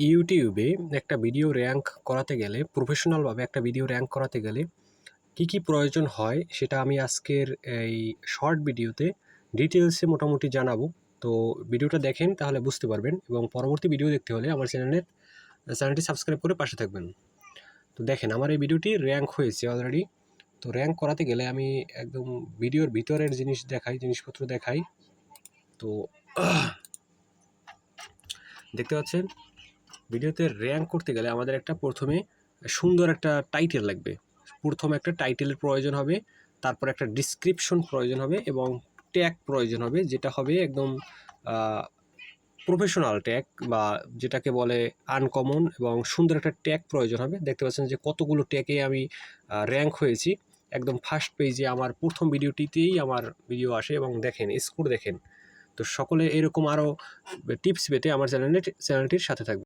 ইউটিউবে একটা video rank করাতে গেলে, প্রফেশনালভাবে একটা ভিডিও র্যাঙ্ক করাতে গেলে কী প্রয়োজন হয় সেটা আমি আজকের এই শর্ট ভিডিওতে ডিটেলসে মোটামুটি জানাবো। তো ভিডিওটা দেখেন, তাহলে বুঝতে পারবেন, এবং পরবর্তী ভিডিও দেখতে হলে আমার চ্যানেলটি সাবস্ক্রাইব করে পাশে থাকবেন। তো দেখেন, আমার এই ভিডিওটি র্যাঙ্ক হয়েছে অলরেডি। তো র্যাঙ্ক করাতে গেলে আমি একদম ভিডিওর ভিতরের জিনিসপত্র দেখাই। তো দেখতে পাচ্ছেন, ভিডিওতে র্যাঙ্ক করতে গেলে আমাদের প্রথমে সুন্দর একটা টাইটেল লাগবে। প্রথমে একটা টাইটেলের প্রয়োজন হবে, তারপর একটা ডিসক্রিপশন প্রয়োজন হবে এবং ট্যাগ প্রয়োজন হবে, যেটা হবে একদম প্রফেশনাল ট্যাগ, বা যেটাকে বলে আনকমন, এবং সুন্দর একটা ট্যাগ প্রয়োজন হবে। দেখতে পাচ্ছেন যে কতগুলো ট্যাগে আমি র্যাঙ্ক হয়েছি। একদম ফার্স্ট পেজে আমার প্রথম ভিডিওটিতেই আমার ভিডিও আসে, এবং দেখেন স্কোর দেখেন। তো সকলে এরকম আরও টিপস পেতে আমার চ্যানেলটির সাথে থাকবে।